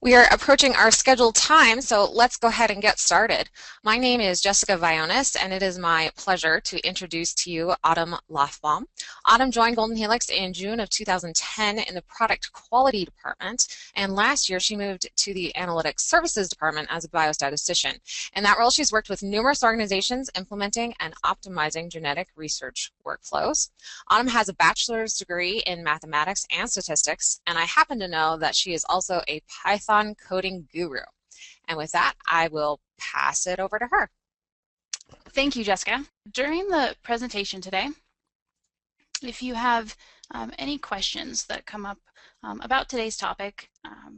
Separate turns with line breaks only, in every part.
We are approaching our scheduled time, so let's go ahead and get started. My name is Jessica Vionis, and it is my pleasure to introduce to you Autumn Laughbaum. Autumn joined Golden Helix in June of 2010 in the Product Quality Department, and last year she moved to the Analytics Services Department as a biostatistician. In that role, she's worked with numerous organizations implementing and optimizing genetic research workflows. Autumn has a bachelor's degree in mathematics and statistics, and I happen to know that she is also a Python coding guru. And with that, I will pass it over to her.
Thank you, Jessica. During the presentation today, if you have any questions that come up about today's topic,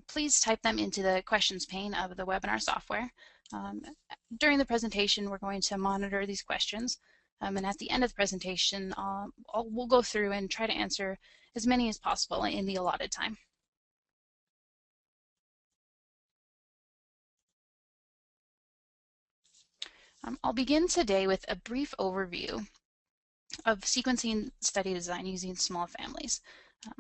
please type them into the questions pane of the webinar software. During the presentation, we're going to monitor these questions, and at the end of the presentation, we'll go through and try to answer as many as possible in the allotted time. I'll begin today with a brief overview of sequencing study design using small families.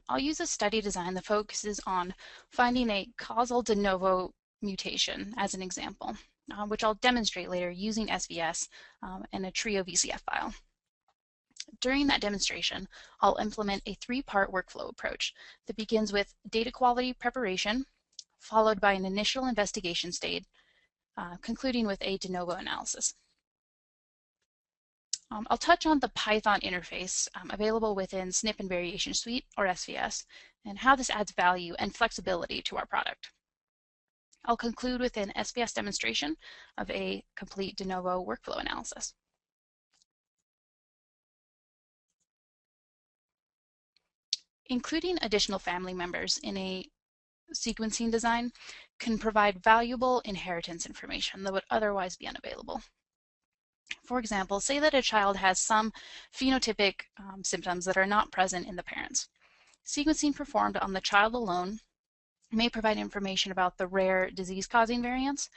I'll use a study design that focuses on finding a causal de novo mutation as an example, which I'll demonstrate later using SVS and a trio VCF file. During that demonstration, I'll implement a three-part workflow approach that begins with data quality preparation, followed by an initial investigation stage, concluding with a de novo analysis. I'll touch on the Python interface available within SNP and Variation Suite, or SVS, and how this adds value and flexibility to our product. I'll conclude with an SVS demonstration of a complete de novo workflow analysis. Including additional family members in a sequencing design can provide valuable inheritance information that would otherwise be unavailable. For example, say that a child has some phenotypic symptoms that are not present in the parents. Sequencing performed on the child alone may provide information about the rare disease-causing variants,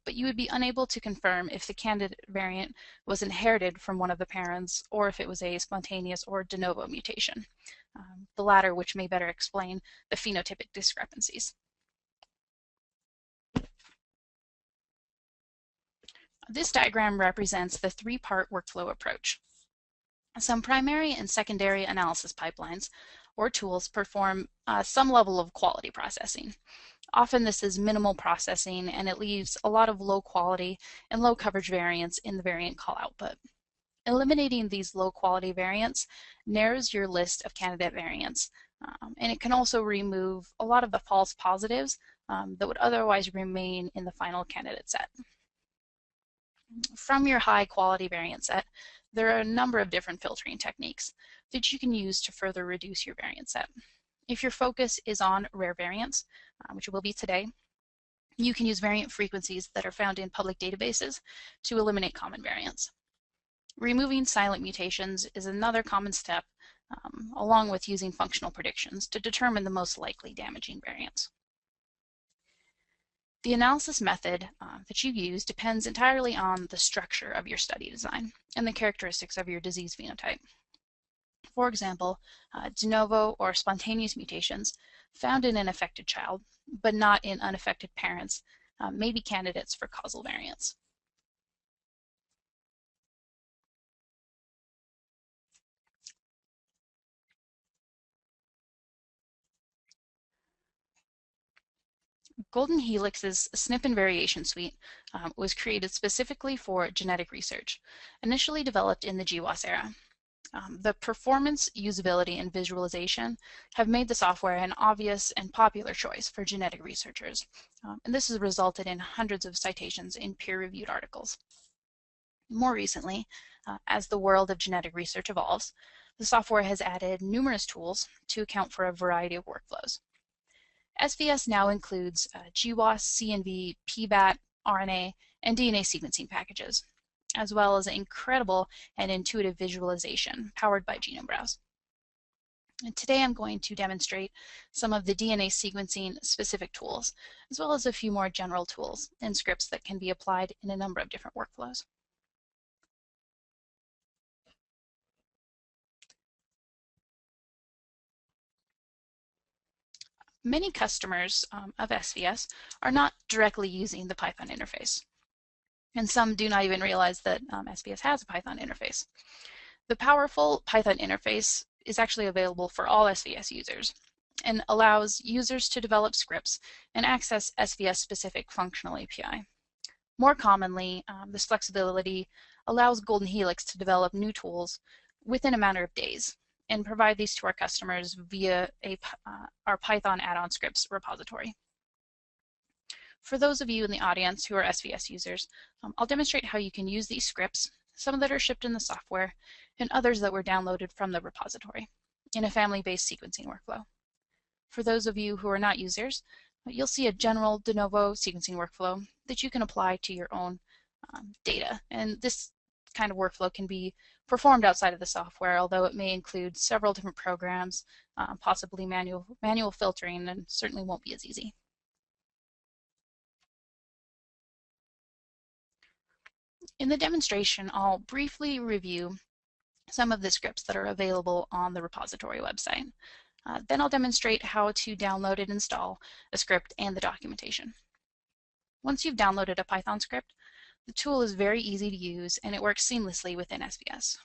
but you would be unable to confirm if the candidate variant was inherited from one of the parents or if it was a spontaneous or de novo mutation, the latter which may better explain the phenotypic discrepancies. This diagram represents the three-part workflow approach. Some primary and secondary analysis pipelines or tools perform some level of quality processing. Often this is minimal processing and it leaves a lot of low quality and low coverage variants in the variant call output. Eliminating these low quality variants narrows your list of candidate variants, and it can also remove a lot of the false positives that would otherwise remain in the final candidate set. From your high quality variant set, there are a number of different filtering techniques that you can use to further reduce your variant set. If your focus is on rare variants, which it will be today, you can use variant frequencies that are found in public databases to eliminate common variants. Removing silent mutations is another common step, along with using functional predictions to determine the most likely damaging variants. The analysis method that you use depends entirely on the structure of your study design and the characteristics of your disease phenotype. For example, de novo or spontaneous mutations found in an affected child, but not in unaffected parents, may be candidates for causal variants. Golden Helix's SNP and Variation Suite was created specifically for genetic research, initially developed in the GWAS era. The performance, usability, and visualization have made the software an obvious and popular choice for genetic researchers, and this has resulted in hundreds of citations in peer-reviewed articles. More recently, as the world of genetic research evolves, the software has added numerous tools to account for a variety of workflows. SVS now includes GWAS, CNV, PBAT, RNA, and DNA sequencing packages, as well as incredible and intuitive visualization powered by Genome Browse. And today I'm going to demonstrate some of the DNA sequencing specific tools, as well as a few more general tools and scripts that can be applied in a number of different workflows. Many customers of SVS are not directly using the Python interface, and some do not even realize that SVS has a Python interface. The powerful Python interface is actually available for all SVS users and allows users to develop scripts and access SVS-specific functional API. More commonly, this flexibility allows Golden Helix to develop new tools within a matter of days and provide these to our customers via our Python add-on scripts repository. For those of you in the audience who are SVS users, I'll demonstrate how you can use these scripts, some that are shipped in the software and others that were downloaded from the repository, in a family-based sequencing workflow. For those of you who are not users, you'll see a general de novo sequencing workflow that you can apply to your own data. And this kind of workflow can be performed outside of the software, although it may include several different programs, possibly manual filtering, and certainly won't be as easy. In the demonstration, I'll briefly review some of the scripts that are available on the repository website. Then I'll demonstrate how to download and install a script and the documentation. Once you've downloaded a Python script, the tool is very easy to use and it works seamlessly within SVS.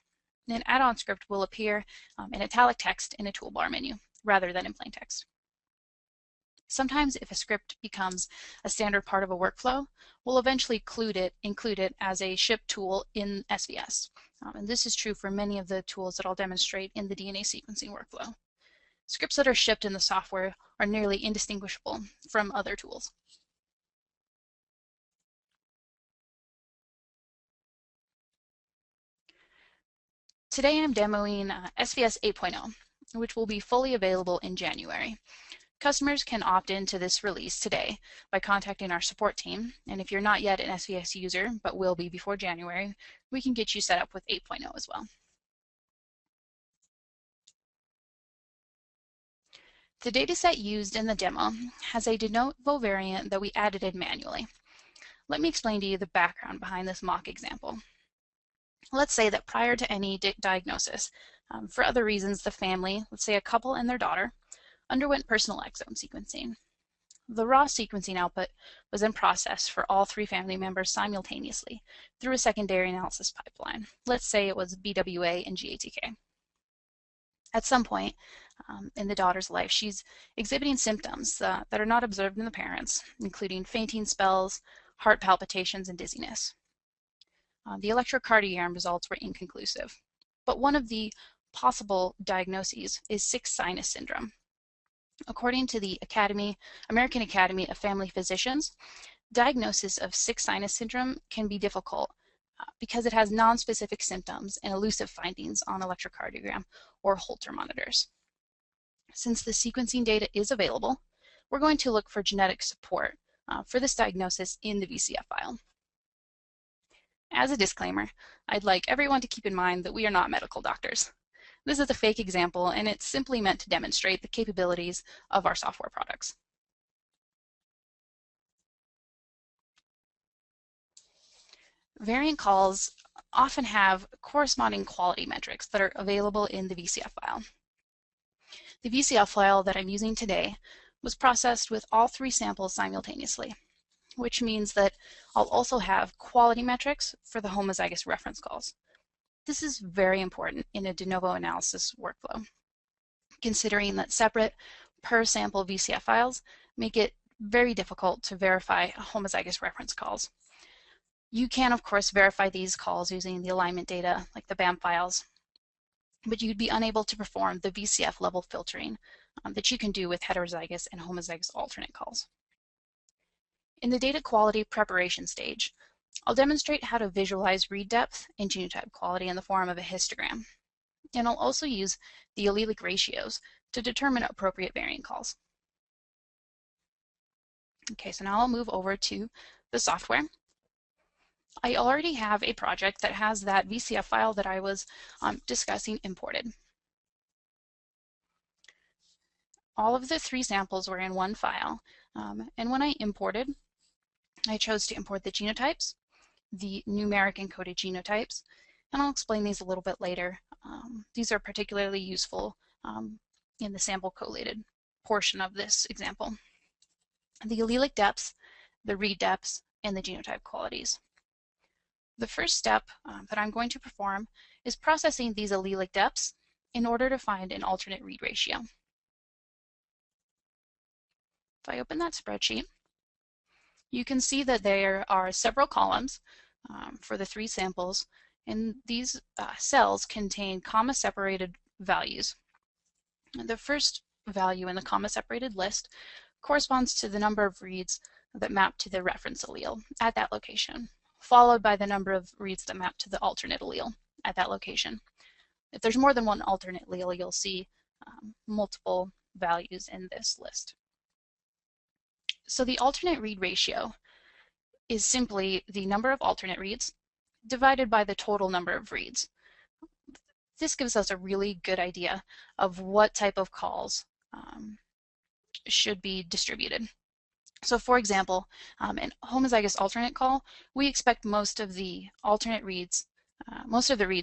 An add-on script will appear in italic text in a toolbar menu rather than in plain text. Sometimes if a script becomes a standard part of a workflow, we'll eventually include it as a shipped tool in SVS. And this is true for many of the tools that I'll demonstrate in the DNA sequencing workflow. Scripts that are shipped in the software are nearly indistinguishable from other tools. Today I'm demoing SVS 8.0, which will be fully available in January. Customers can opt into this release today by contacting our support team, and if you're not yet an SVS user but will be before January, we can get you set up with 8.0 as well. The dataset used in the demo has a de novo variant that we added in manually. Let me explain to you the background behind this mock example. Let's say that prior to any diagnosis, for other reasons, the family, let's say a couple and their daughter, underwent personal exome sequencing. The raw sequencing output was then processed for all three family members simultaneously through a secondary analysis pipeline. Let's say it was BWA and GATK. At some point in the daughter's life, she's exhibiting symptoms that are not observed in the parents, including fainting spells, heart palpitations, and dizziness. The electrocardiogram results were inconclusive, but one of the possible diagnoses is sick sinus syndrome. According to the American Academy of Family Physicians, diagnosis of sick sinus syndrome can be difficult because it has non-specific symptoms and elusive findings on electrocardiogram or Holter monitors. Since the sequencing data is available, we're going to look for genetic support for this diagnosis in the VCF file. As a disclaimer, I'd like everyone to keep in mind that we are not medical doctors. This is a fake example, and it's simply meant to demonstrate the capabilities of our software products. Variant calls often have corresponding quality metrics that are available in the VCF file. The VCF file that I'm using today was processed with all three samples simultaneously, which means that I'll also have quality metrics for the homozygous reference calls. This is very important in a de novo analysis workflow, considering that separate per sample VCF files make it very difficult to verify homozygous reference calls. You can, of course, verify these calls using the alignment data, like the BAM files, but you'd be unable to perform the VCF level filtering that you can do with heterozygous and homozygous alternate calls. In the data quality preparation stage, I'll demonstrate how to visualize read depth and genotype quality in the form of a histogram. And I'll also use the allelic ratios to determine appropriate variant calls. Okay, so now I'll move over to the software. I already have a project that has that VCF file that I was discussing imported. All of the three samples were in one file, and when I imported, I chose to import the genotypes, the numeric encoded genotypes, and I'll explain these a little bit later. These are particularly useful in the sample collated portion of this example: the allelic depths, the read depths, and the genotype qualities. The first step that I'm going to perform is processing these allelic depths in order to find an alternate read ratio. If I open that spreadsheet, you can see that there are several columns for the 3 samples, and these cells contain comma-separated values. The first value in the comma-separated list corresponds to the number of reads that map to the reference allele at that location, followed by the number of reads that map to the alternate allele at that location. If there's more than one alternate allele, you'll see multiple values in this list. So the alternate read ratio is simply the number of alternate reads divided by the total number of reads. This gives us a really good idea of what type of calls should be distributed. So for example, an homozygous alternate call, we expect most of the reads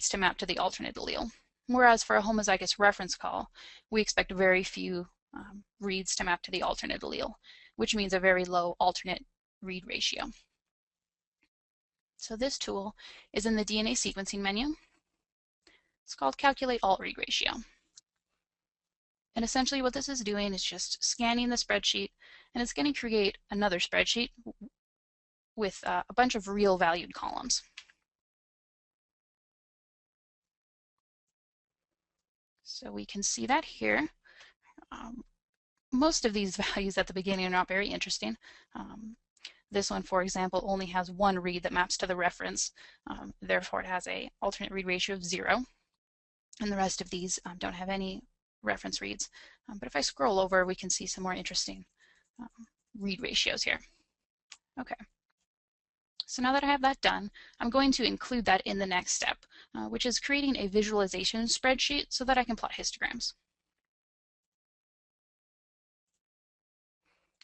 to map to the alternate allele. Whereas for a homozygous reference call, we expect very few reads to map to the alternate allele, which means a very low alternate read ratio. So this tool is in the DNA sequencing menu. It's called Calculate Alt Read Ratio. And essentially what this is doing is just scanning the spreadsheet, and it's going to create another spreadsheet with a bunch of real valued columns. So we can see that here. Most of these values at the beginning are not very interesting. This one, for example, only has one read that maps to the reference. Therefore, it has an alternate read ratio of 0. And the rest of these don't have any reference reads. But if I scroll over, we can see some more interesting read ratios here. Okay. So now that I have that done, I'm going to include that in the next step, which is creating a visualization spreadsheet so that I can plot histograms.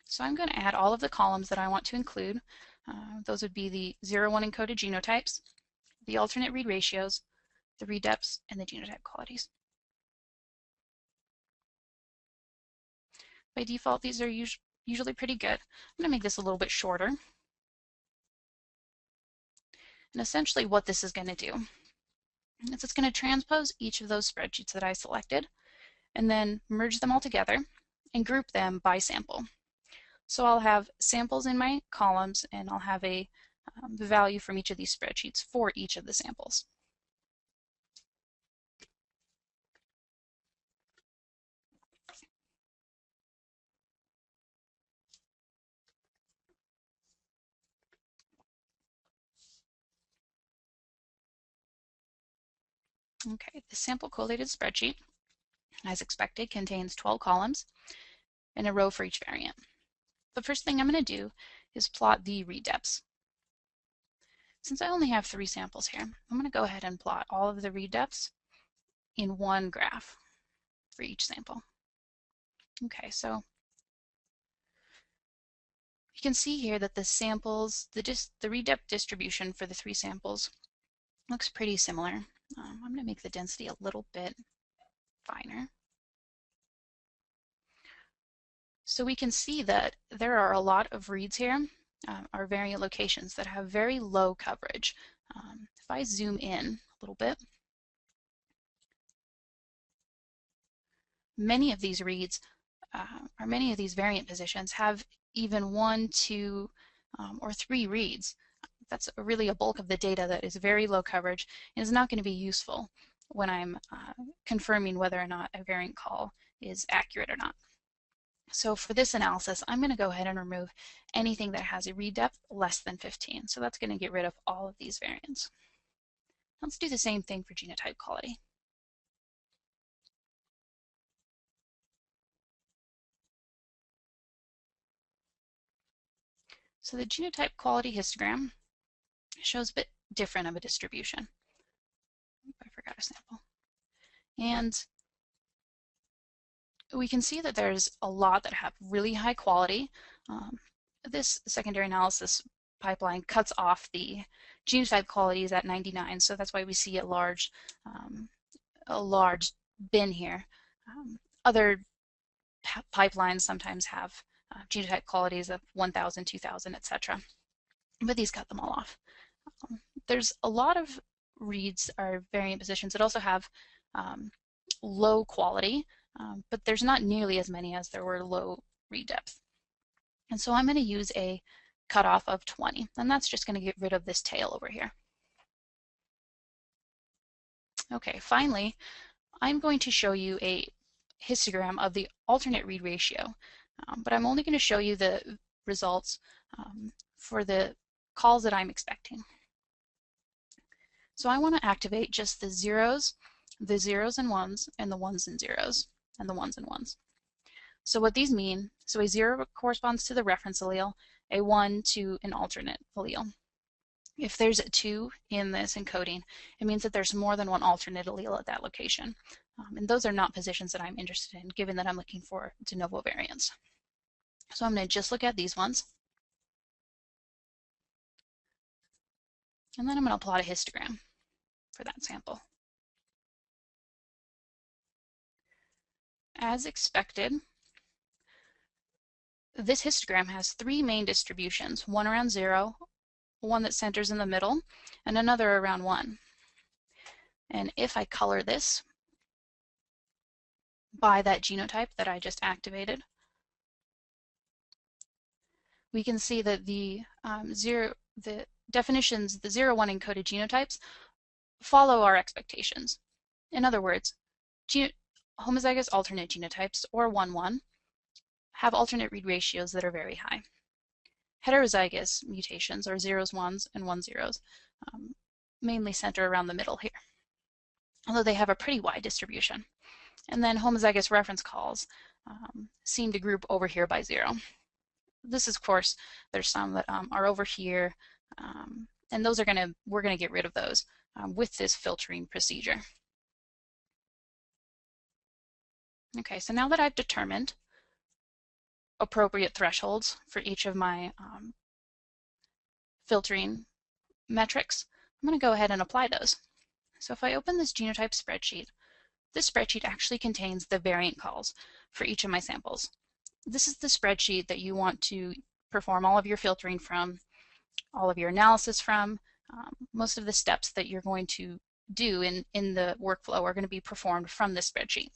So I'm going to add all of the columns that I want to include. Those would be the 0-1 encoded genotypes, the alternate read ratios, the read depths, and the genotype qualities. By default, these are usually pretty good. I'm going to make this a little bit shorter. And essentially what this is going to do is it's going to transpose each of those spreadsheets that I selected and then merge them all together and group them by sample. So I'll have samples in my columns, and I'll have a value from each of these spreadsheets for each of the samples. Okay, the sample collated spreadsheet, as expected, contains 12 columns and a row for each variant. The first thing I'm going to do is plot the read depths. Since I only have 3 samples here, I'm going to go ahead and plot all of the read depths in one graph for each sample. Okay, so you can see here that the samples, the read depth distribution for the 3 samples looks pretty similar. I'm going to make the density a little bit finer. So we can see that there are a lot of reads here, our variant locations, that have very low coverage. If I zoom in a little bit, many of these reads, or many of these variant positions, have even 1, 2, or 3 reads. That's really a bulk of the data that is very low coverage and is not going to be useful when I'm confirming whether or not a variant call is accurate or not. So for this analysis, I'm going to go ahead and remove anything that has a read depth less than 15. So that's going to get rid of all of these variants. Let's do the same thing for genotype quality. So the genotype quality histogram shows a bit different of a distribution. I forgot a sample. And we can see that there's a lot that have really high quality. This secondary analysis pipeline cuts off the genotype qualities at 99, so that's why we see a large bin here. Other pipelines sometimes have genotype qualities of 1,000, 2,000, etc. But these cut them all off. There's a lot of reads or variant positions that also have low quality, but there's not nearly as many as there were low read depth. And so I'm going to use a cutoff of 20, and that's just going to get rid of this tail over here. Okay, finally, I'm going to show you a histogram of the alternate read ratio, but I'm only going to show you the results for the calls that I'm expecting. So I want to activate just the zeros and ones, and the ones and zeros, and the ones and ones. So what these mean, so a 0 corresponds to the reference allele, a 1 to an alternate allele. If there's a 2 in this encoding, it means that there's more than one alternate allele at that location. And those are not positions that I'm interested in, given that I'm looking for de novo variants. So I'm going to just look at these ones. And then I'm going to plot a histogram for that sample. As expected, this histogram has 3 main distributions, one around 0, one that centers in the middle, and another around 1. And if I color this by that genotype that I just activated, we can see that the definitions, the 0, 1 encoded genotypes follow our expectations. In other words, homozygous alternate genotypes, or 1, 1, have alternate read ratios that are very high. Heterozygous mutations, or 0s, 1s, and 1, 0s, mainly center around the middle here, although they have a pretty wide distribution. And then homozygous reference calls seem to group over here by 0. This is, of course, there's some that are over here, and those are we're gonna get rid of those with this filtering procedure. Okay, so now that I've determined appropriate thresholds for each of my filtering metrics, I'm going to go ahead and apply those. So if I open this genotype spreadsheet, this spreadsheet actually contains the variant calls for each of my samples. This is the spreadsheet that you want to perform all of your filtering from, all of your analysis from. Most of the steps that you're going to do in the workflow are going to be performed from this spreadsheet.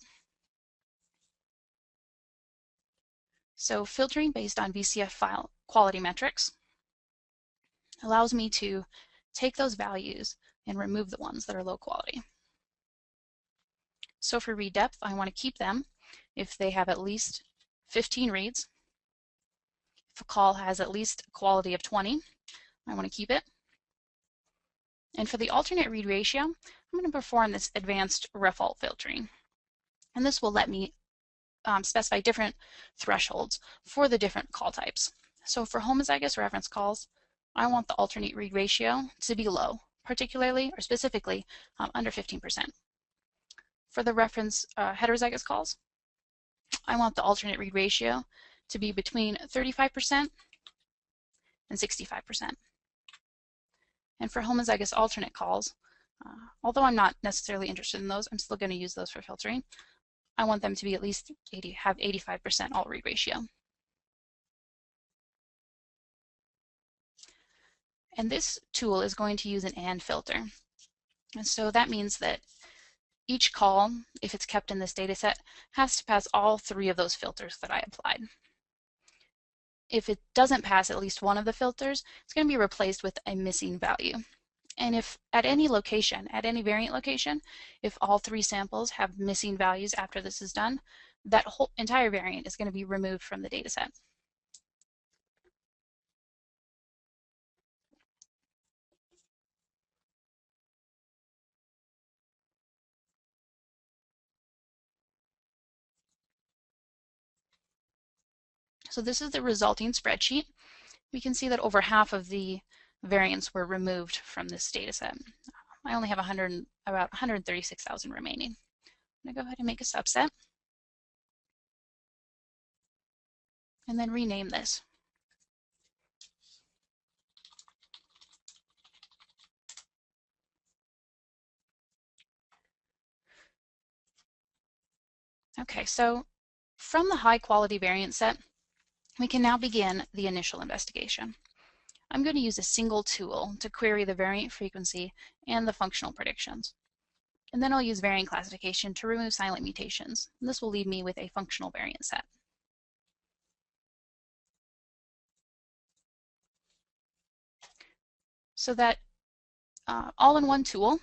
So filtering based on VCF file quality metrics allows me to take those values and remove the ones that are low quality. So for read depth, I want to keep them if they have at least 15 reads. If a call has at least a quality of 20, I want to keep it. And for the alternate read ratio, I'm going to perform this advanced Rafal filtering. And this will let me specify different thresholds for the different call types. So for homozygous reference calls, I want the alternate read ratio to be low, particularly or specifically under 15%. For the reference heterozygous calls, I want the alternate read ratio to be between 35% and 65%. And for homozygous alternate calls, although I'm not necessarily interested in those, I'm still going to use those for filtering. I want them to be at least have 85% alt read ratio. And this tool is going to use an AND filter. And so that means that each call, if it's kept in this data set, has to pass all 3 of those filters that I applied. If it doesn't pass at least one of the filters, it's going to be replaced with a missing value. And if at any location, at any variant location, if all 3 samples have missing values after this is done, that whole entire variant is going to be removed from the data set. So this is the resulting spreadsheet. We can see that over half of the variants were removed from this data set. I only have about 136,000 remaining. I'm going to go ahead and make a subset and then rename this. Okay, so From the high quality variant set, we can now begin the initial investigation. I'm going to use a single tool to query the variant frequency and the functional predictions. And then I'll use variant classification to remove silent mutations. And this will leave me with a functional variant set. So that all-in-one tool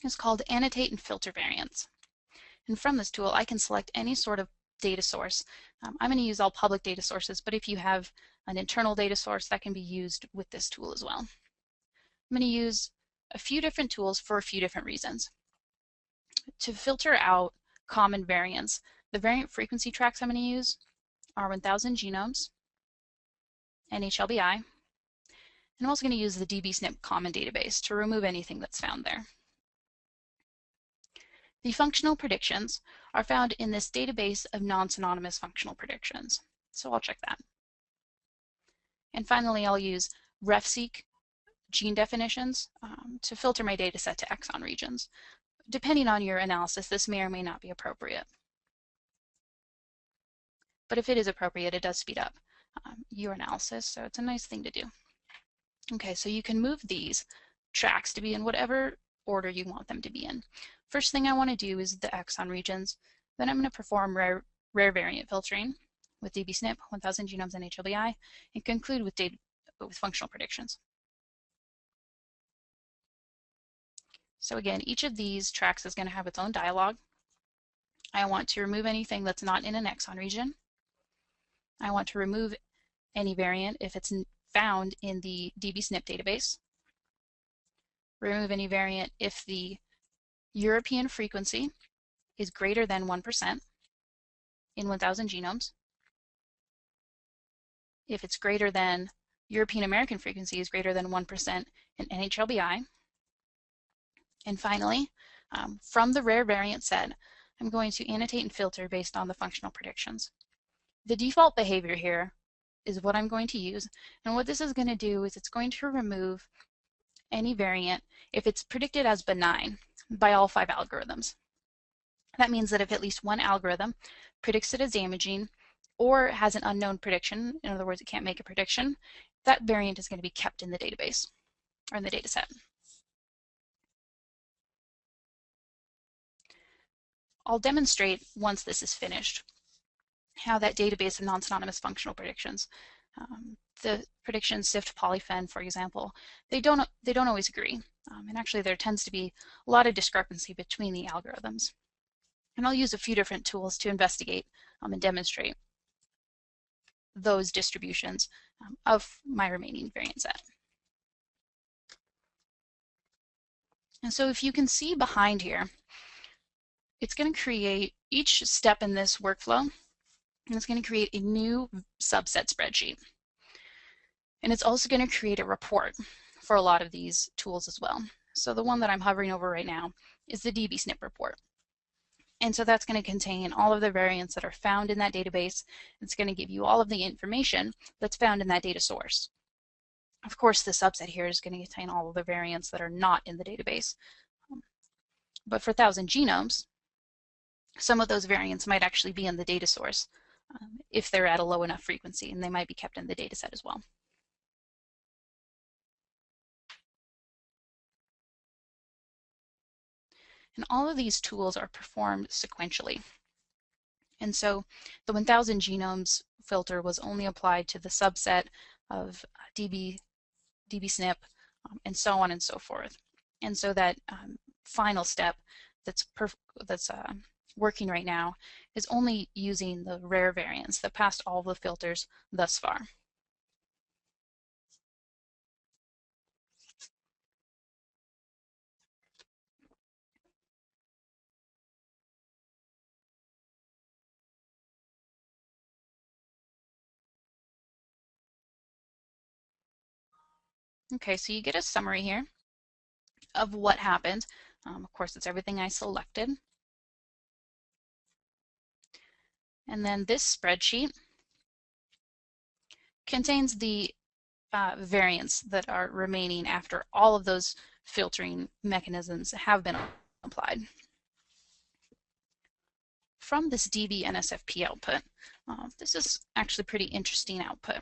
is called Annotate and Filter Variants. And from this tool, I can select any sort of data source. I'm going to use all public data sources, but if you have an internal data source, that can be used with this tool as well. I'm going to use a few different tools for a few different reasons. To filter out common variants, the variant frequency tracks I'm going to use are 1000 genomes, NHLBI, and I'm also going to use the dbSNP common database to remove anything that's found there. The functional predictions are found in this database of non-synonymous functional predictions, so I'll check that. And finally, I'll use refseq gene definitions to filter my data set to exon regions. Depending on your analysis, this may or may not be appropriate. But if it is appropriate, it does speed up your analysis, so it's a nice thing to do. Okay, so you can move these tracks to be in whatever order you want them to be in. First thing I want to do is the exon regions. Then I'm going to perform rare variant filtering with dbSNP, 1000 genomes, and NHLBI, and conclude with functional predictions. So again, each of these tracks is going to have its own dialog. I want to remove anything that's not in an exon region. I want to remove any variant if it's found in the dbSNP database. Remove any variant if the European frequency is greater than 1% in 1000 genomes. If it's greater than European American frequency is greater than 1% in NHLBI. And finally, from the rare variant set, I'm going to annotate and filter based on the functional predictions. The default behavior here is what I'm going to use, and what this is going to do is it's going to remove any variant if it's predicted as benign by all 5 algorithms. That means that if at least one algorithm predicts it as damaging or has an unknown prediction, in other words, it can't make a prediction, that variant is going to be kept in the database or in the data set. I'll demonstrate once this is finished how that database of non-synonymous functional predictions, the predictions SIFT polyphen, for example, they don't always agree. And actually there tends to be a lot of discrepancy between the algorithms. And I'll use a few different tools to investigate and demonstrate those distributions of my remaining variant set. And so if you can see behind here, it's going to create each step in this workflow, and it's going to create a new subset spreadsheet. And it's also going to create a report for a lot of these tools as well. So the one that I'm hovering over right now is the dbSNP report. And so that's going to contain all of the variants that are found in that database. It's going to give you all of the information that's found in that data source. Of course, the subset here is going to contain all of the variants that are not in the database. But for 1000 genomes, some of those variants might actually be in the data source if they're at a low enough frequency, and they might be kept in the data set as well. And all of these tools are performed sequentially. And so the 1000 genomes filter was only applied to the subset of dbSNP, and so on and so forth. And so that final step that's working right now is only using the rare variants that passed all the filters thus far. Okay, so you get a summary here of what happened. Of course, it's everything I selected. And then this spreadsheet contains the variants that are remaining after all of those filtering mechanisms have been applied. from this DB NSFP output, this is actually pretty interesting output.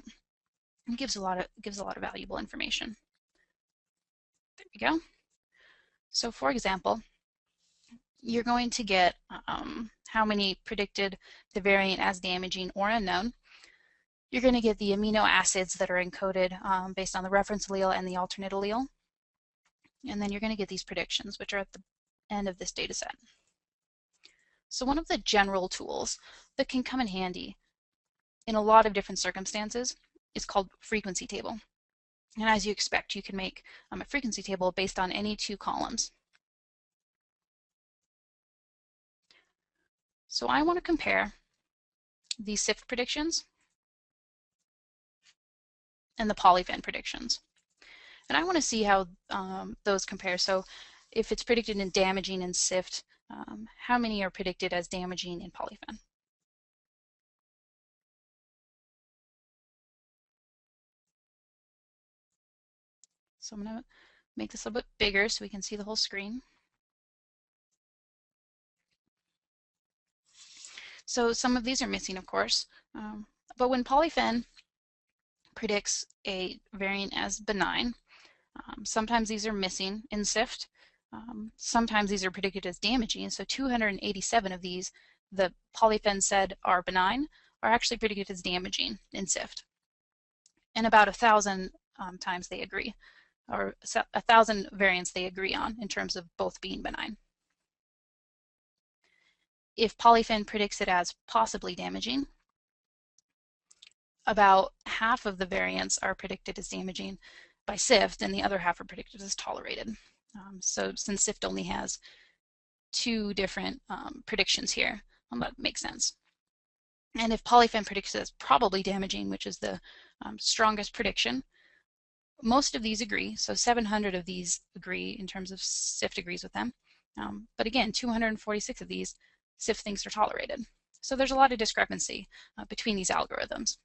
It gives a lot of valuable information. There we go. So for example, you're going to get how many predicted the variant as damaging or unknown. You're going to get the amino acids that are encoded based on the reference allele and the alternate allele. And then you're going to get these predictions, which are at the end of this data set. So one of the general tools that can come in handy in a lot of different circumstances is called frequency table. And as you expect, you can make a frequency table based on any two columns. So I want to compare the SIFT predictions and the polyven predictions. And I want to see how those compare. So if it's predicted in damaging in SIFT, how many are predicted as damaging in polyven? So I'm going to make this a little bit bigger so we can see the whole screen. So some of these are missing, of course, but when polyven predicts a variant as benign, sometimes these are missing in SIFT. Sometimes these are predicted as damaging. So 287 of these, the polyven said are benign, are actually predicted as damaging in SIFT. And about 1,000 times they agree, or 1,000 variants they agree on in terms of both being benign. If polyven predicts it as possibly damaging, about half of the variants are predicted as damaging by SIFT, and the other half are predicted as tolerated. So since SIFT only has two different predictions here, that makes sense. And if polyven predicts it as probably damaging, which is the strongest prediction, most of these agree. So 700 of these agree in terms of SIFT agrees with them. But again, 246 of these SIFT thinks are tolerated. So there's a lot of discrepancy between these algorithms.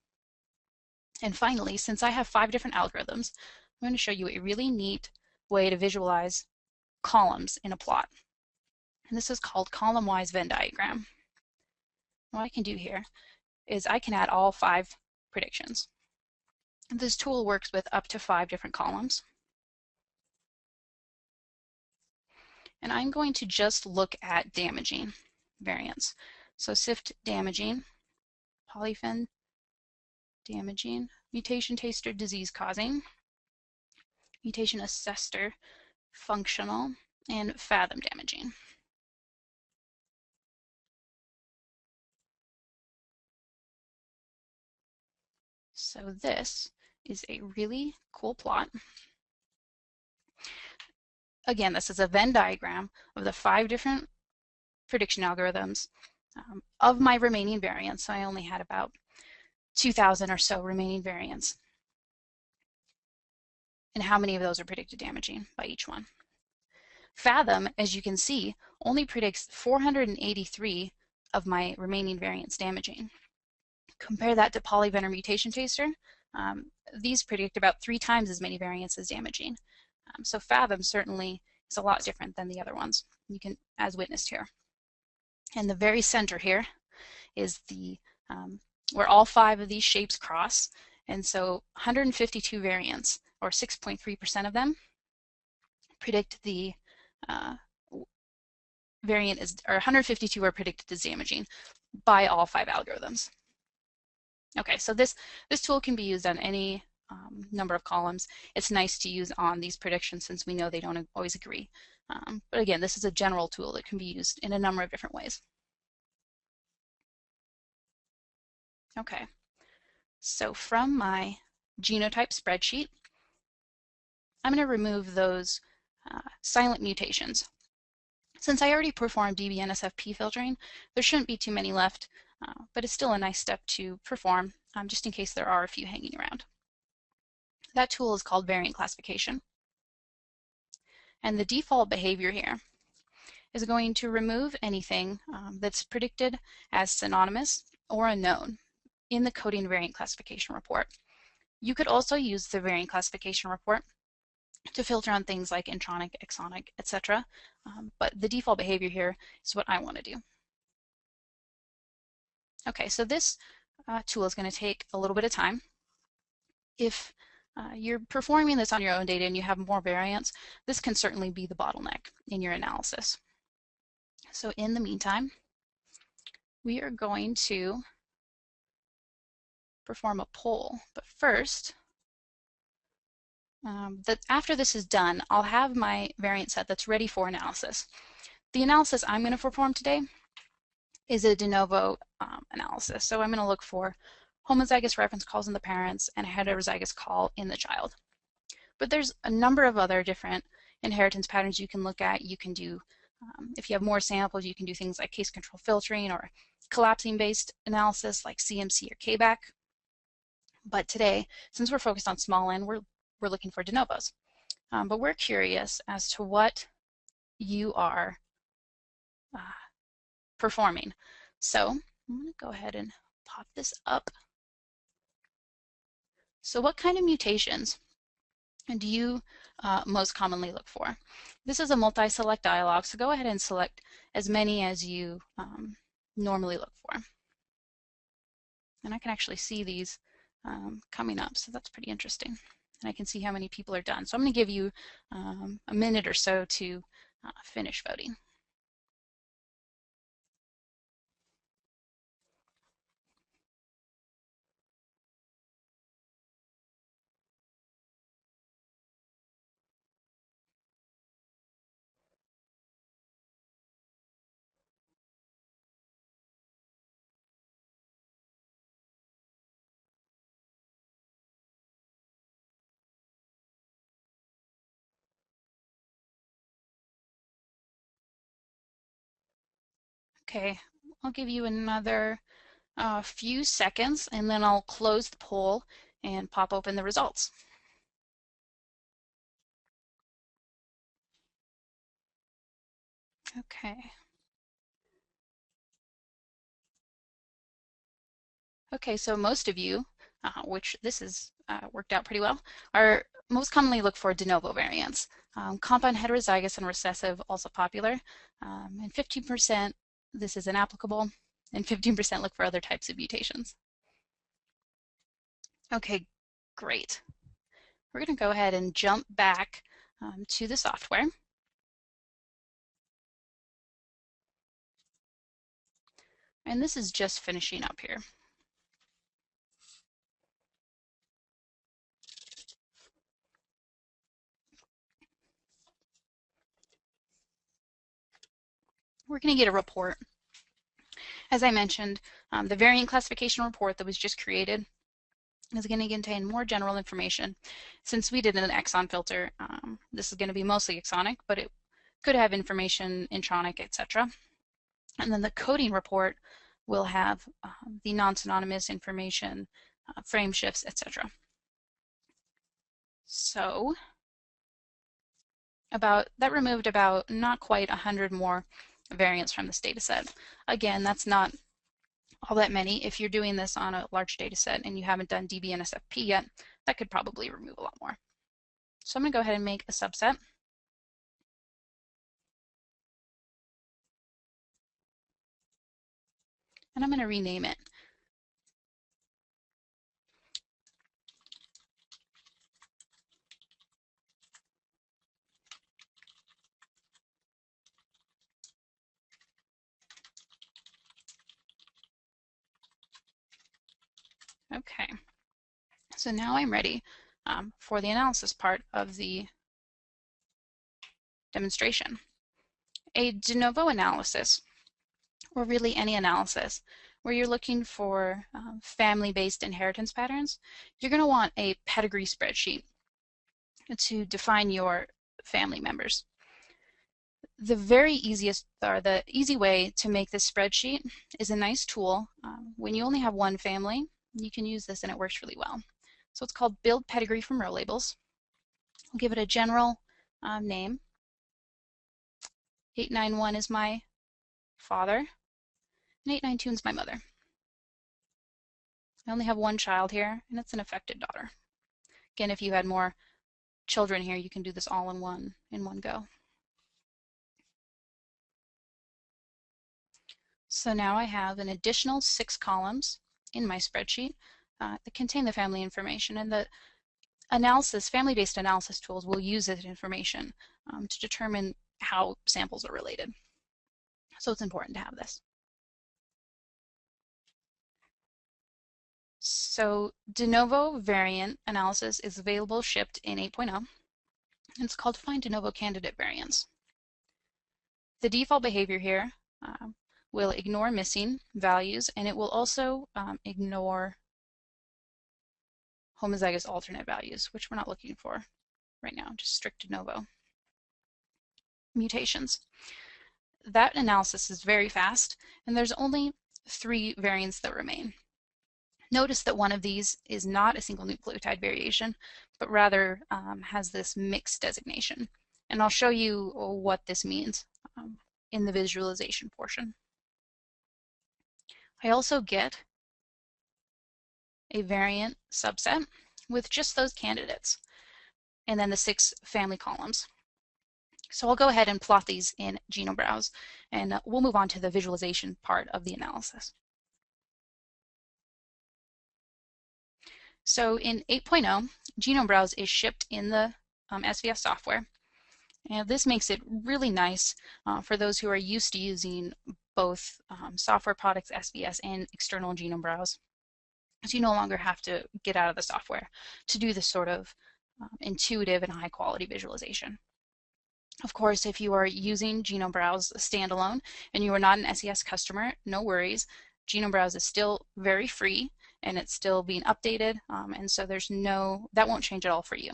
And finally, since I have 5 different algorithms, I'm going to show you a really neat way to visualize columns in a plot. And this is called column-wise Venn diagram. What I can do here is I can add all 5 predictions. And this tool works with up to 5 different columns. And I'm going to just look at damaging variants. So SIFT damaging, polyven damaging, mutation taster disease causing, mutation assessor functional, and fathom damaging. So this is a really cool plot. Again, this is a Venn diagram of the 5 different prediction algorithms of my remaining variants. So I only had about 2,000 or so remaining variants. And how many of those are predicted damaging by each one. Fathom, as you can see, only predicts 483 of my remaining variants damaging. Compare that to polyven or mutation taster. These predict about 3 times as many variants as damaging. So Fathom certainly is a lot different than the other ones, you can, as witnessed here. And the very center here is the where all 5 of these shapes cross, and so 152 variants, or 6.3% of them, predict the variant is, or 152 are predicted as damaging by all 5 algorithms. Okay, so this tool can be used on any number of columns. It's nice to use on these predictions since we know they don't always agree. But again, this is a general tool that can be used in a number of different ways. Okay, so from my genotype spreadsheet, I'm going to remove those silent mutations. Since I already performed DB-NSFP filtering, there shouldn't be too many left, but it's still a nice step to perform, just in case there are a few hanging around. That tool is called variant classification. And the default behavior here is going to remove anything that's predicted as synonymous or unknown in the coding variant classification report. You could also use the variant classification report to filter on things like intronic, exonic, etc. But the default behavior here is what I want to do. Okay, so this tool is going to take a little bit of time. If you're performing this on your own data and you have more variants, this can certainly be the bottleneck in your analysis. So in the meantime, we are going to perform a poll. But first, after this is done, I'll have my variant set that's ready for analysis. The analysis I'm going to perform today is a de novo analysis. So I'm going to look for homozygous reference calls in the parents and heterozygous call in the child. But there's a number of other different inheritance patterns you can look at. You can do, if you have more samples, you can do things like case control filtering or collapsing-based analysis like CMC or KBAC. But today, since we're focused on small n, we're looking for de novos. But we're curious as to what you are performing. So I'm going to go ahead and pop this up. So what kind of mutations do you most commonly look for? This is a multi-select dialog, so go ahead and select as many as you normally look for. And I can actually see these coming up, so that's pretty interesting. And I can see how many people are done. So I'm going to give you a minute or so to finish voting. Okay, I'll give you another few seconds and then I'll close the poll and pop open the results. Okay. Okay, so most of you, which this has worked out pretty well, are most commonly look for de novo variants. Compound heterozygous and recessive also popular, and 15% this is inapplicable, and 15% look for other types of mutations. Okay, great. We're going to go ahead and jump back to the software. And this is just finishing up here. We're going to get a report. As I mentioned, the variant classification report that was just created is going to contain more general information. Since we did an exon filter, this is going to be mostly exonic, but it could have information intronic, etc. And then the coding report will have the non-synonymous information, frame shifts, etc. So that removed about not quite 100 more variants from this data set. Again, that's not all that many. If you're doing this on a large data set and you haven't done DBNSFP yet, that could probably remove a lot more. So I'm going to go ahead and make a subset. And I'm going to rename it. Okay, so now I'm ready for the analysis part of the demonstration. A de novo analysis, or really any analysis, where you're looking for family-based inheritance patterns, you're going to want a pedigree spreadsheet to define your family members. The very easiest, or the easy way to make this spreadsheet is a nice tool. When you only have one family, you can use this and it works really well. So it's called Build Pedigree from Row Labels. I'll give it a general name. 891 is my father, and 892 is my mother. I only have one child here, and it's an affected daughter. Again, if you had more children here, you can do this all in one go. So now I have an additional 6 columns in my spreadsheet that contain the family information, and the family-based analysis tools will use this information to determine how samples are related. So it's important to have this. So de novo variant analysis is available shipped in 8.0, and it's called Find de novo candidate variants. The default behavior here will ignore missing values, and it will also ignore homozygous alternate values, which we're not looking for right now, just strict de novo. Mutations. That analysis is very fast, and there's only 3 variants that remain. Notice that one of these is not a single nucleotide variation, but rather has this mixed designation. And I'll show you what this means in the visualization portion. I also get a variant subset with just those candidates, and then the 6 family columns. So I'll go ahead and plot these in Genome Browse, and we'll move on to the visualization part of the analysis. So in 8.0, Genome Browse is shipped in the SVS software. And this makes it really nice for those who are used to using both software products, SVS, and external Genome Browse. So you no longer have to get out of the software to do this sort of intuitive and high quality visualization. Of course, if you are using Genome Browse standalone and you are not an SES customer, no worries. Genome Browse is still very free, and it's still being updated, and so that won't change at all for you.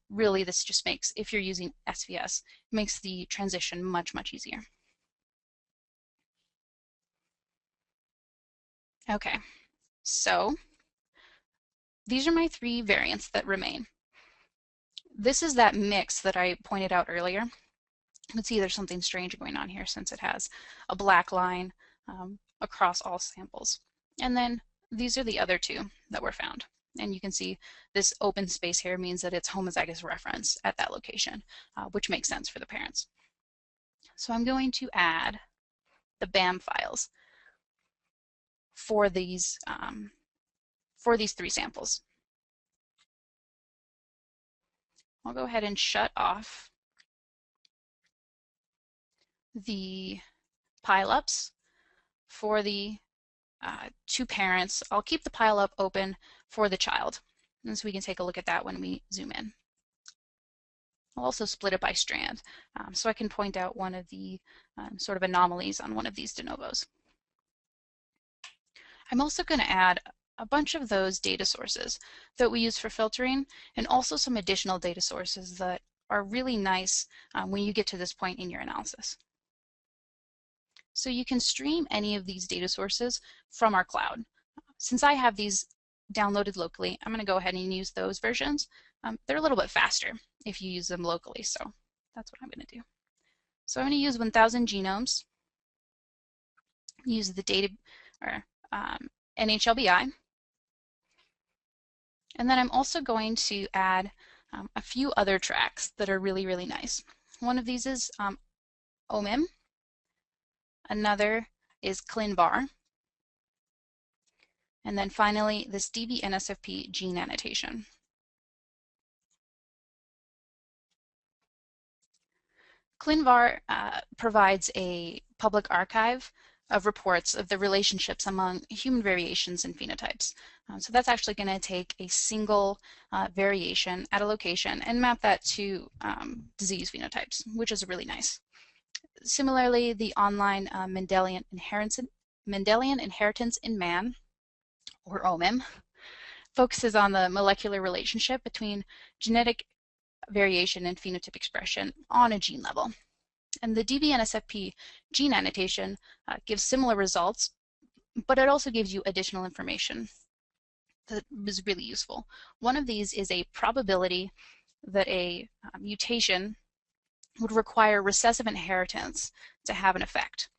Really, this just makes, if you're using SVS, makes the transition much, much easier. Okay, so these are my 3 variants that remain. This is that mix that I pointed out earlier. You can see there's something strange going on here since it has a black line across all samples. And then these are the other 2 that were found. And you can see this open space here means that it's homozygous reference at that location, which makes sense for the parents. So I'm going to add the BAM files for these 3 samples. I'll go ahead and shut off the pileups for the 2 parents. I'll keep the pileup open for the child, and so we can take a look at that when we zoom in. I'll also split it by strand, so I can point out one of the sort of anomalies on one of these de novos. I'm also going to add a bunch of those data sources that we use for filtering, and also some additional data sources that are really nice when you get to this point in your analysis. So you can stream any of these data sources from our cloud. Since I have these downloaded locally, I'm going to go ahead and use those versions. They're a little bit faster if you use them locally, so that's what I'm going to do. So I'm going to use 1000 genomes, use the data or NHLBI, and then I'm also going to add a few other tracks that are really, really nice. One of these is OMIM, another is ClinVar, and then finally this DB-NSFP gene annotation. ClinVar provides a public archive of reports of the relationships among human variations and phenotypes. So that's actually going to take a single variation at a location and map that to disease phenotypes, which is really nice. Similarly, the online Mendelian Inheritance in Man, or OMIM, focuses on the molecular relationship between genetic variation and phenotype expression on a gene level. And the DB-NSFP gene annotation gives similar results, but it also gives you additional information that is really useful. One of these is a probability that a mutation would require recessive inheritance to have an effect.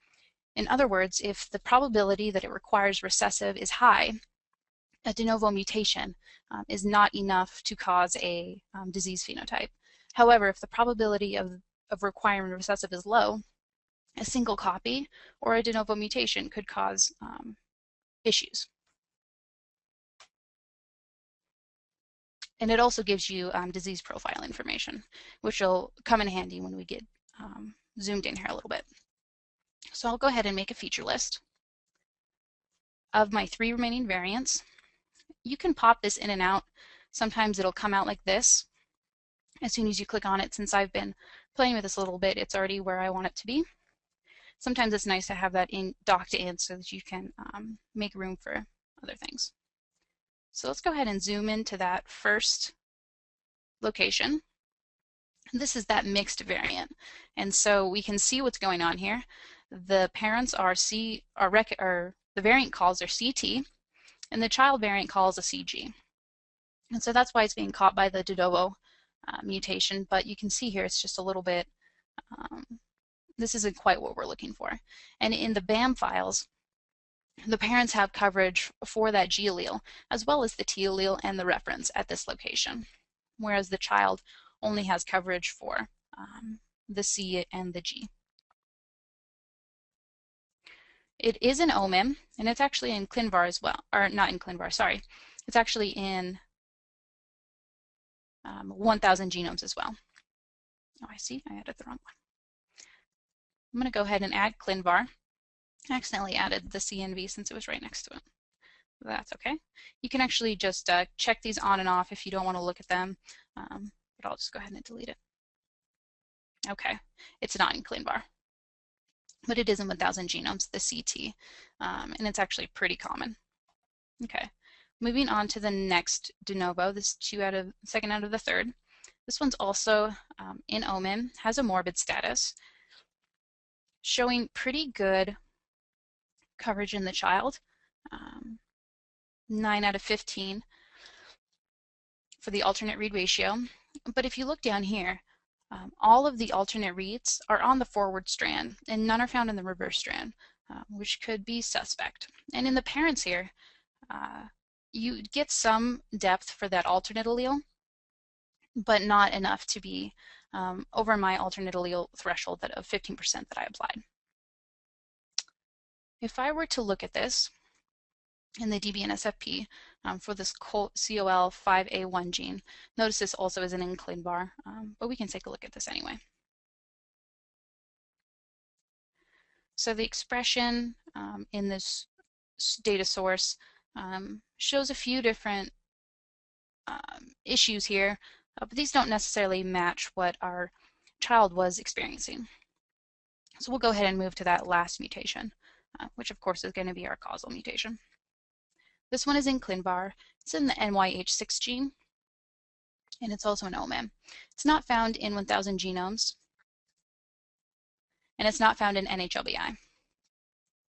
In other words, if the probability that it requires recessive is high, a de novo mutation is not enough to cause a disease phenotype. However, if the probability of requiring recessive is low, a single copy or a de novo mutation could cause issues. And it also gives you disease profile information, which will come in handy when we get zoomed in here a little bit. So I'll go ahead and make a feature list of my 3 remaining variants. You can pop this in and out. Sometimes it'll come out like this. As soon as you click on it, since I've been playing with this a little bit, it's already where I want it to be. Sometimes it's nice to have that docked in so that you can make room for other things. So let's go ahead and zoom into that first location. This is that mixed variant. And so we can see what's going on here. The parents are the variant calls are CT, and the child variant calls a CG. And so that's why it's being caught by the de novo mutation, but you can see here it's just a little bit, this isn't quite what we're looking for. And in the BAM files, the parents have coverage for that G allele, as well as the T allele and the reference at this location, whereas the child only has coverage for the C and the G. It is an OMIM, and it's actually in ClinVar as well, or not in ClinVar, sorry. It's actually in 1,000 genomes as well. Oh, I see, I added the wrong one. I'm going to go ahead and add ClinVar. I accidentally added the CNV since it was right next to it. That's okay. You can actually just check these on and off if you don't want to look at them, but I'll just go ahead and delete it. Okay, it's not in ClinVar, but it is in 1,000 genomes, the CT, and it's actually pretty common. Okay, moving on to the next de novo, this second out of the third. This one's also in OMIM, has a morbid status, showing pretty good coverage in the child, 9 out of 15 for the alternate read ratio. But if you look down here, all of the alternate reads are on the forward strand, and none are found in the reverse strand, which could be suspect. And in the parents here, you get some depth for that alternate allele, but not enough to be over my alternate allele threshold of 15% that I applied. If I were to look at this in the DBNSFP for this COL5A1 gene, notice this also isn't in ClinVar, but we can take a look at this anyway. So the expression in this data source shows a few different issues here, but these don't necessarily match what our child was experiencing. So we'll go ahead and move to that last mutation, which of course is going to be our causal mutation. This one is in ClinVar. It's in the NYH6 gene, and it's also an OMIM. It's not found in 1,000 genomes, and it's not found in NHLBI.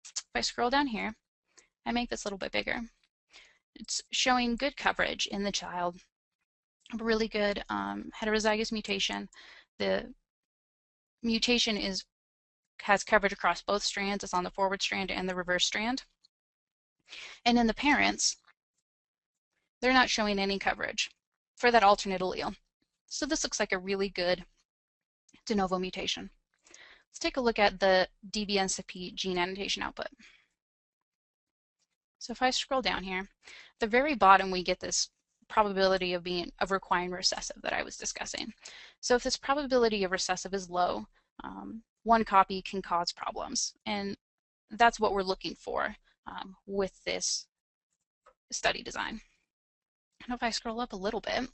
If I scroll down here, I make this a little bit bigger. It's showing good coverage in the child, a really good heterozygous mutation. The mutation has coverage across both strands. It's on the forward strand and the reverse strand. And in the parents, they're not showing any coverage for that alternate allele. So this looks like a really good de novo mutation. Let's take a look at the DBNSFP gene annotation output. So if I scroll down here, at the very bottom we get this probability of requiring recessive that I was discussing. So if this probability of recessive is low, one copy can cause problems, and that's what we're looking for with this study design. And if I scroll up a little bit,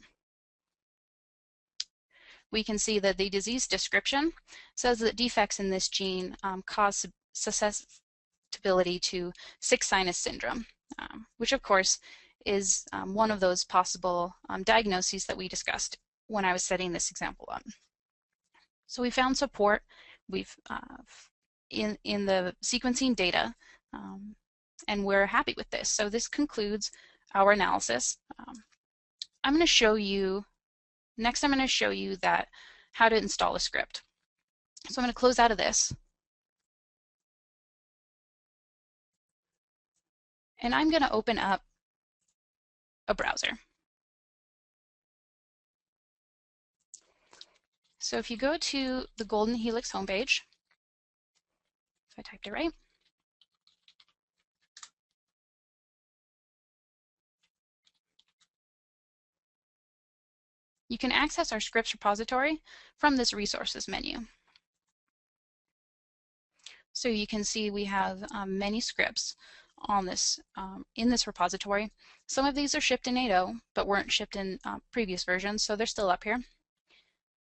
we can see that the disease description says that defects in this gene cause susceptibility to sick sinus syndrome, which of course is one of those possible diagnoses that we discussed when I was setting this example up. So we found support in the sequencing data, and we're happy with this. So this concludes our analysis. I'm going to show you, next I'm going to show you how to install a script. So I'm going to close out of this. And I'm going to open up a browser. So if you go to the Golden Helix homepage, if I typed it right. You can access our scripts repository from this resources menu. So you can see we have many scripts on this in this repository. Some of these are shipped in 8.0 but weren't shipped in previous versions, so they're still up here.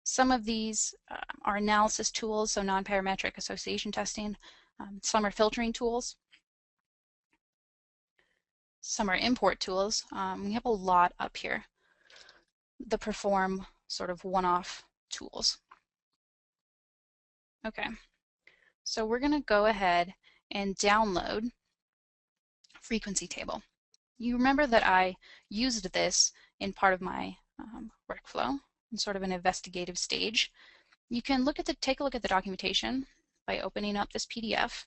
Some of these are analysis tools, so non-parametric association testing. Some are filtering tools. Some are import tools. We have a lot up here that perform sort of one-off tools. Okay, so we're going to go ahead and download frequency table. You remember that I used this in part of my workflow in sort of an investigative stage. You can take a look at the documentation by opening up this PDF.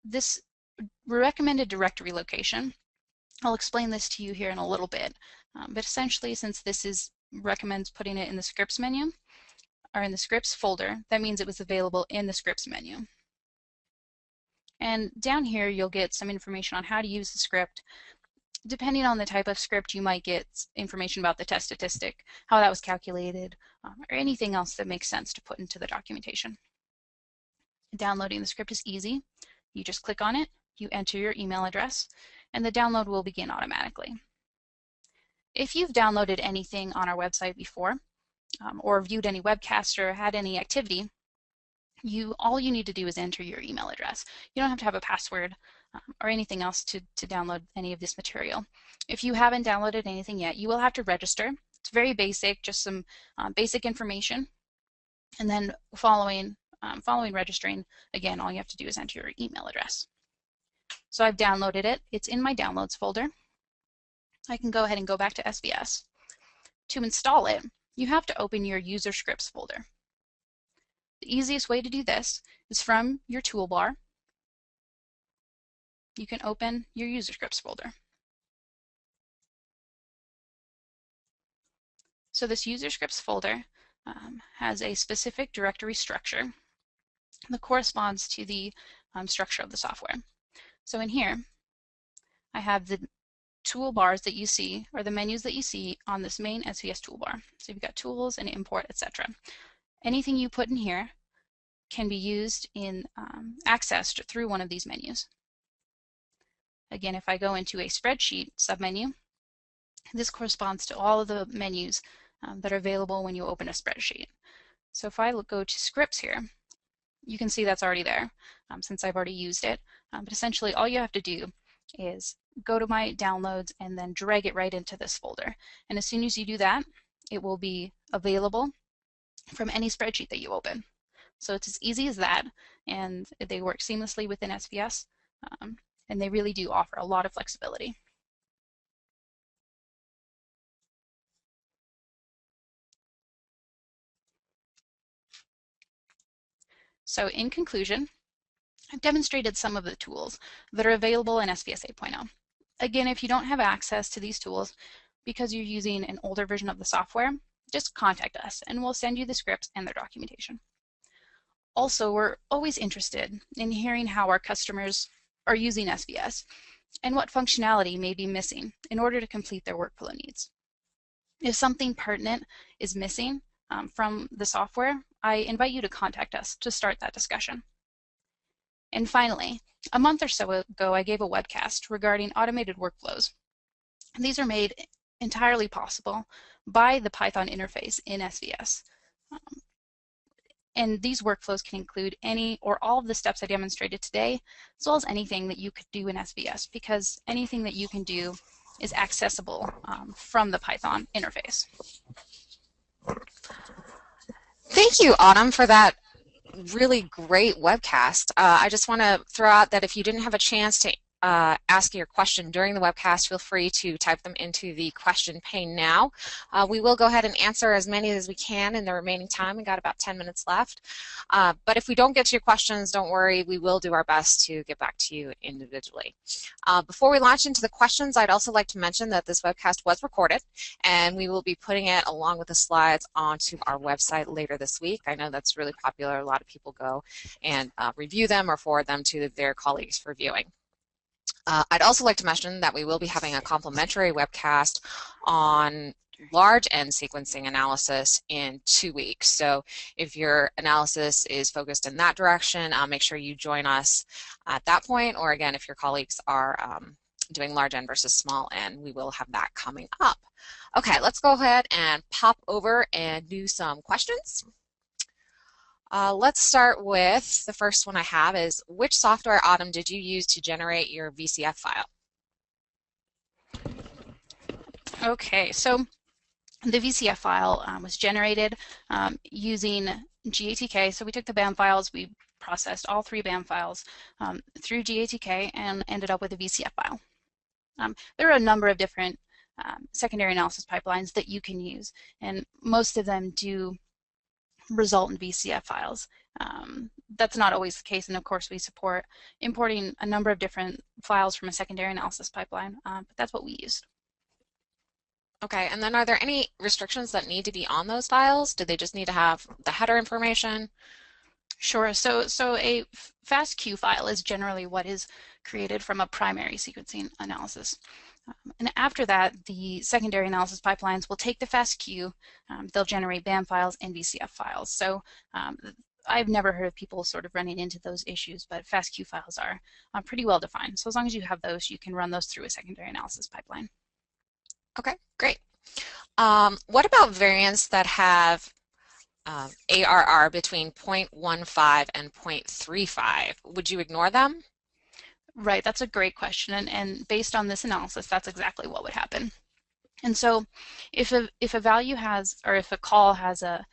This recommended directory location, I'll explain this to you here in a little bit, but essentially since this recommends putting it in the scripts menu or in the scripts folder, that means it was available in the scripts menu. And down here you'll get some information on how to use the script. Depending on the type of script, you might get information about the test statistic, how that was calculated, or anything else that makes sense to put into the documentation. Downloading the script is easy. You just click on it, you enter your email address, and the download will begin automatically. If you've downloaded anything on our website before, or viewed any webcasts or had any activity, all you need to do is enter your email address. You don't have to have a password or anything else to download any of this material. If you haven't downloaded anything yet, you will have to register. It's very basic, just some basic information. And then following registering, again, all you have to do is enter your email address. So I've downloaded it. It's in my downloads folder. I can go ahead and go back to SVS. To install it, you have to open your user scripts folder. The easiest way to do this is from your toolbar. You can open your user scripts folder. So this user scripts folder has a specific directory structure that corresponds to the structure of the software. So in here, I have the toolbars that you see, or the menus that you see on this main SVS toolbar. So you've got tools and import, etc. Anything you put in here can be used in accessed through one of these menus. Again, if I go into a spreadsheet submenu, this corresponds to all of the menus that are available when you open a spreadsheet. So if I go to scripts here, you can see that's already there since I've already used it. But essentially all you have to do is go to my downloads and then drag it right into this folder. And as soon as you do that, it will be available from any spreadsheet that you open. So it's as easy as that, and they work seamlessly within SVS, and they really do offer a lot of flexibility. So in conclusion, I've demonstrated some of the tools that are available in SVS 8.0. Again, if you don't have access to these tools because you're using an older version of the software, just contact us and we'll send you the scripts and their documentation. Also, we're always interested in hearing how our customers are using SVS and what functionality may be missing in order to complete their workflow needs. If something pertinent is missing from the software, I invite you to contact us to start that discussion. And finally, a month or so ago, I gave a webcast regarding automated workflows. These are made entirely possible by the Python interface in SVS. And these workflows can include any or all of the steps I demonstrated today, as well as anything that you could do in SVS, because anything that you can do is accessible from the Python interface.
Thank you, Autumn, for that really great webcast. I just want to throw out that if you didn't have a chance to asking your question during the webcast, feel free to type them into the question pane now. We will go ahead and answer as many as we can in the remaining time. We got about 10 minutes left. But if we don't get to your questions, don't worry. We will do our best to get back to you individually. Before we launch into the questions, I'd also like to mention that this webcast was recorded, and we will be putting it along with the slides onto our website later this week. I know that's really popular. A lot of people go and review them or forward them to their colleagues for viewing. I'd also like to mention that we will be having a complimentary webcast on large end sequencing analysis in 2 weeks. So if your analysis is focused in that direction, make sure you join us at that point, or again, if your colleagues are doing large end versus small end, we will have that coming up. Okay, let's go ahead and pop over and do some questions. Let's start with the first one I have is, which software, Autumn, did you use to generate your VCF file?
Okay, so the VCF file was generated using GATK. So we took the BAM files, we processed all 3 BAM files through GATK and ended up with a VCF file. There are a number of different secondary analysis pipelines that you can use, and most of them do result in VCF files. That's not always the case, and of course we support importing a number of different files from a secondary analysis pipeline, but that's what we used.
Okay, and then are there any restrictions that need to be on those files? Do they just need to have the header information?
Sure, so a FASTQ file is generally what is created from a primary sequencing analysis. And after that, the secondary analysis pipelines will take the FASTQ, they'll generate BAM files and VCF files. So I've never heard of people sort of running into those issues, but FASTQ files are pretty well defined. So as long as you have those, you can run those through a secondary analysis pipeline.
Okay, great. What about variants that have ARR between 0.15 and 0.35? Would you ignore them?
Right, that's a great question, and based on this analysis, that's exactly what would happen. And so if a value has, or if a call has a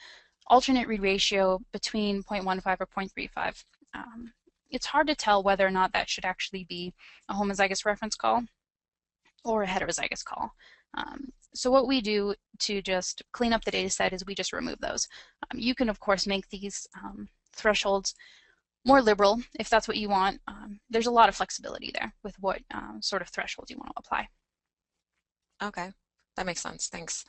alternate read ratio between 0.15 or 0.35, it's hard to tell whether or not that should actually be a homozygous reference call or a heterozygous call. So what we do to just clean up the data set is we just remove those. You can, of course, make these thresholds more liberal if that's what you want. There's a lot of flexibility there with what sort of thresholds you want to apply.
Okay, that makes sense. Thanks.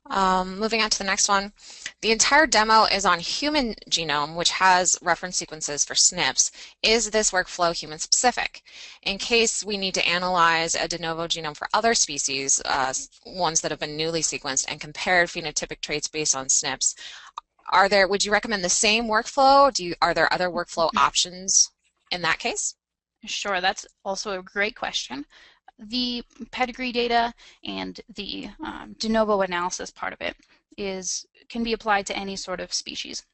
Moving on to the next one. The entire demo is on human genome, which has reference sequences for SNPs. Is this workflow human specific? In case we need to analyze a de novo genome for other species, ones that have been newly sequenced, and compare phenotypic traits based on SNPs, would you recommend the same workflow? Are there other workflow options in that case?
Sure, that's also a great question. The pedigree data and the de novo analysis part of it can be applied to any sort of species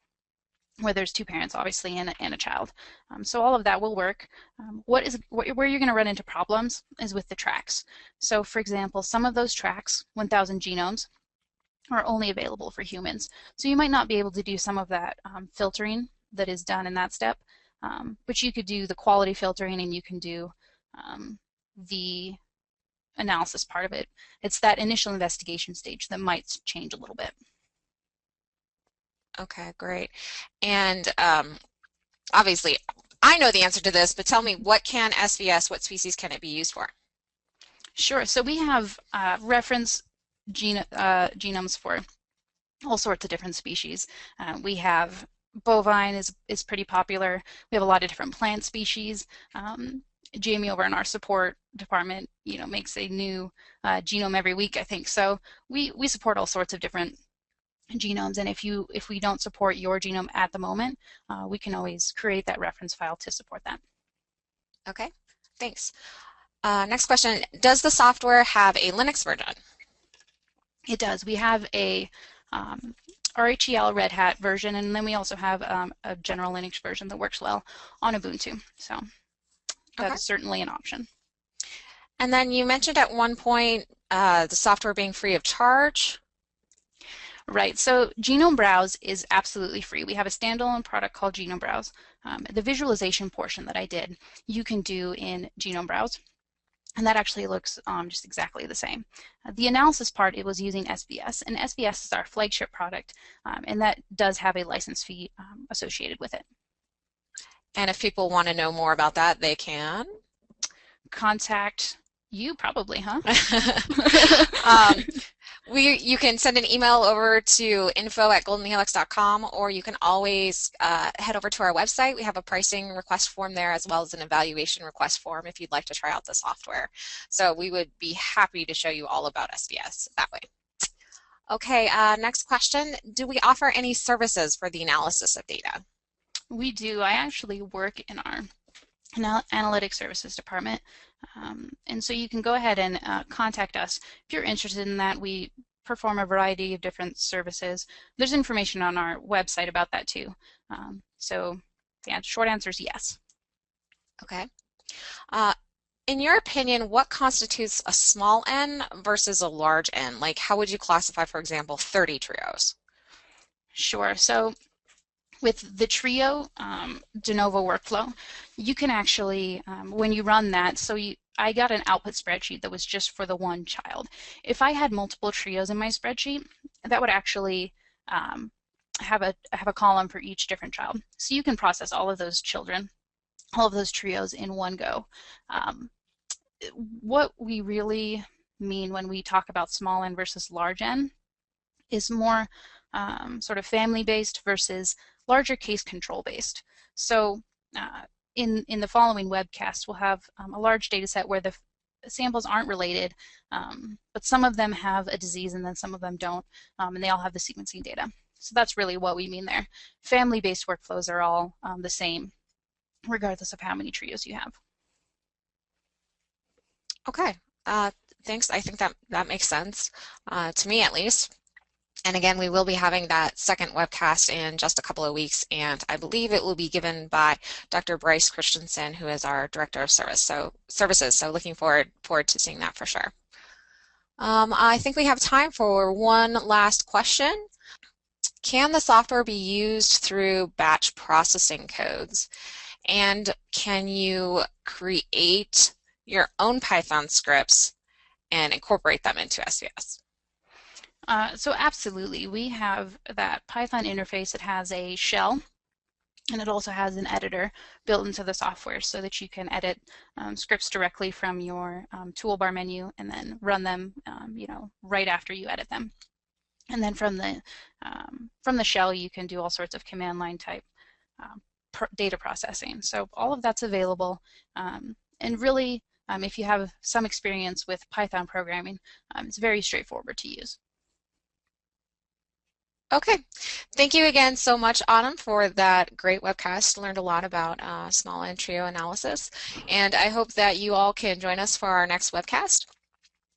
where there's 2 parents, obviously, and a child. So all of that will work. Where you're going to run into problems is with the tracks. So for example, some of those tracks, 1,000 genomes, are only available for humans. So you might not be able to do some of that filtering that is done in that step, but you could do the quality filtering and you can do the analysis part of it. It's that initial investigation stage that might change a little bit.
Okay, great. And obviously, I know the answer to this, but tell me, what species can it be used for?
Sure, so we have reference genomes for all sorts of different species. We have bovine is pretty popular. We have a lot of different plant species. Jamie over in our support department, makes a new genome every week, I think. So we support all sorts of different genomes, and if we don't support your genome at the moment, we can always create that reference file to support that.
Okay, thanks. Next question, does the software have a Linux version?
It does. We have a RHEL Red Hat version, and then we also have a general Linux version that works well on Ubuntu. So that's certainly an option.
And then you mentioned at one point the software being free of charge.
Right, so Genome Browse is absolutely free. We have a standalone product called Genome Browse. The visualization portion that I did, you can do in Genome Browse, and that actually looks just exactly the same. The analysis part, it was using SVS, and SVS is our flagship product, and that does have a license fee associated with it.
And if people want to know more about that, they can
contact you, probably, huh?
You can send an email over to info@goldenhelix.com, or you can always head over to our website. We have a pricing request form there, as well as an evaluation request form if you'd like to try out the software. So we would be happy to show you all about SVS that way. Okay, next question. Do we offer any services for the analysis of data?
We do. I actually work in our analytic services department, and so you can go ahead and contact us if you're interested in that. We perform a variety of different services. There's information on our website about that too. So yeah, short answer is yes.
Okay. In your opinion, what constitutes a small n versus a large n? Like, how would you classify, for example, 30 trios?
Sure. So with the trio de novo workflow, you can actually, when you run that, I got an output spreadsheet that was just for the one child. If I had multiple trios in my spreadsheet, that would actually have a column for each different child. So you can process all of those children, all of those trios in one go. What we really mean when we talk about small n versus large n is more sort of family-based versus larger case control-based. So in the following webcast, we'll have a large data set where the samples aren't related, but some of them have a disease and then some of them don't, and they all have the sequencing data. So that's really what we mean there. Family-based workflows are all the same, regardless of how many trios you have.
Okay, thanks. I think that makes sense, to me at least. And again, we will be having that second webcast in just a couple of weeks, and I believe it will be given by Dr. Bryce Christensen, who is our Director of Services. So looking forward to seeing that for sure. I think we have time for one last question. Can the software be used through batch processing codes? And can you create your own Python scripts and incorporate them into SVS?
So absolutely, we have that Python interface. It has a shell, and it also has an editor built into the software so that you can edit scripts directly from your toolbar menu and then run them, right after you edit them. And then from the shell, you can do all sorts of command line type data processing. So all of that's available, and really, if you have some experience with Python programming, it's very straightforward to use.
Okay, thank you again so much, Autumn, for that great webcast. Learned a lot about small n trio analysis, and I hope that you all can join us for our next webcast.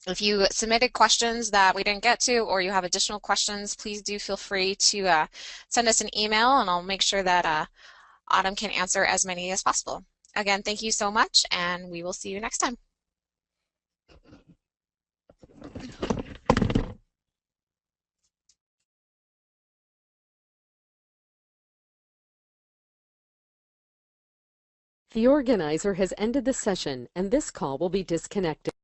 If you submitted questions that we didn't get to, or you have additional questions, please do feel free to send us an email, and I'll make sure that Autumn can answer as many as possible. Again, thank you so much, and we will see you next time.
The organizer has ended the session, and this call will be disconnected.